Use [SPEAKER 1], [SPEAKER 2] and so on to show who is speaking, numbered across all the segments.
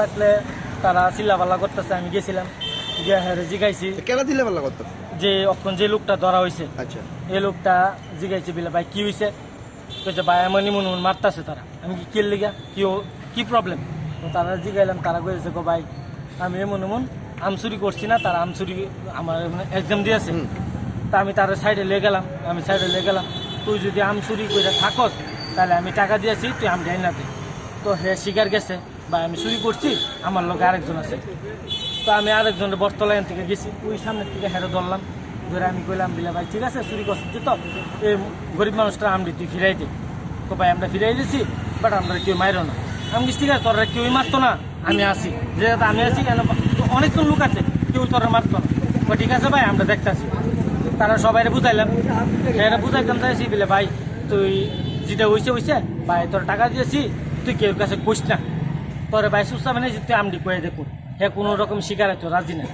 [SPEAKER 1] রাখলে তারা চিল্লাপাল্লা করতেছে। আমি গেছিলাম, গিয়ে হ্যাঁ জিগাইছি
[SPEAKER 2] কেন দিলে পাল্লা করতো?
[SPEAKER 1] যে অখন যে লোকটা ধরা হয়েছে
[SPEAKER 2] আচ্ছা,
[SPEAKER 1] এই লোকটা জিগাইছে বিলে ভাই কি হয়েছে, কইছে ভাই এমনই মনে মন মারতেছে তারা। আমি কি কে লিগা কি প্রবলেম, তো তারা জিগাইলাম, তারা কইছে গো ভাই আমি এমন এমন আম চুরি করছি না, তারা আম চুরি আমার মানে এক্সাম দিয়েছে। তা আমি তার সাইডে লেগে গেলাম, তুই যদি আম চুরি করে থাকস তাহলে আমি টাকা দিয়েছি, তুই আম দেয় না দে। তো হে শিকার গেছে বা আমি চুরি করছি, আমার লোক আরেকজন আছে। তো আমি আরেকজনের বস্তলাইন থেকে গেছি, ওই সামনের থেকে হেরে ধরলাম, ধরে আমি কইলাম বিলে ভাই ঠিক আছে চুরি করছি তো এই গরিব মানুষটা আমটি তুই ফিরাই দে। তো ভাই আমরা ফিরাই দিয়েছি, বাট আমরা কেউ মাইরো না। আমি ঠিক আছে তোরা কেউই মারতো না, আমি আসি যেহেতু আমি আছি কেন, অনেকজন লোক আছে কেউ তোরা মারতো না। তো ঠিক আছে ভাই আমরা দেখতেছি। তারা সবাই বুঝাইলাম, এরা বুঝাইতাম চাইছি বিলে ভাই তুই যেটা হয়েছে ভাই তোর টাকা দিয়েছি, তুই কেউ কাছে কইস না, তোর ভাই সুস্থা মানে তুই আমডি কয়ে দেখুন। হে কোনো রকম শিকার আছে রাজি না।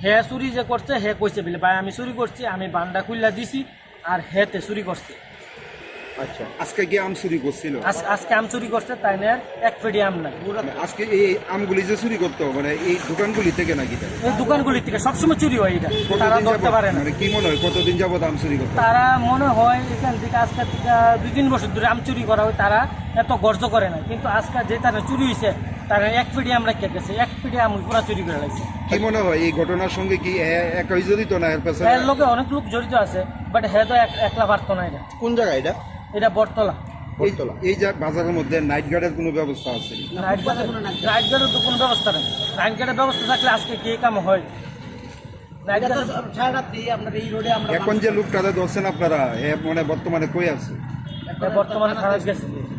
[SPEAKER 1] হে চুরি যে করছে হে কইছে বিলে ভাই আমি চুরি করছি, আমি বান্ডা খুললা দিছি আর হেতে চুরি করছে।
[SPEAKER 2] আচ্ছা, আজকে কি আম চুরি করছিল?
[SPEAKER 1] আজকে আম চুরি করছে, তাই না এক পেটি আম নাই।
[SPEAKER 2] আজকে এই আমগুলি যে চুরি করতো মানে এই দোকানগুলি থেকে নাকি?
[SPEAKER 1] এই দোকানগুলি থেকে সবসময় চুরি হয়, এটা তারা ধরতে পারে না।
[SPEAKER 2] মানে কি মনে হয় কতদিন যাবত আম চুরি করতো?
[SPEAKER 1] তারা মনে হয় এখান থেকে আজকে থেকে 2-3 বছর ধরে আম চুরি করা হয়, তারা এত গর্জ করে না। কিন্তু আজকে যে তারা চুরি হয়েছে তারা এক পেটি আমরা কে গেছে, এক পেটি আম পুরা চুরি করে লাগছে।
[SPEAKER 2] কি মনে হয় এই ঘটনার সঙ্গে কি একই জড়িত না? এর পেছনে
[SPEAKER 1] এর লোকে অনেক লোক জড়িত আছে, বাট হে তো একলা পারতো না। এটা
[SPEAKER 2] কোন জায়গা? এটা
[SPEAKER 1] বটতলা।
[SPEAKER 2] এই যে বাজারের মধ্যে নাইট গার্ডের কোনো ব্যবস্থা আছে?
[SPEAKER 1] নাইট গার্ডের তো কোনো ব্যবস্থা নেই। নাইট গার্ডের ব্যবস্থা থাকলে আজকে কে কাম হয়? নাইট গার্ড সারা রাত্রি আপনার এই রোডে আমরা
[SPEAKER 2] এখন যে লোকটাতে ধরছেন আপনারা, মানে বর্তমানে কই আছে?
[SPEAKER 1] বর্তমানে খারাপ গেছে।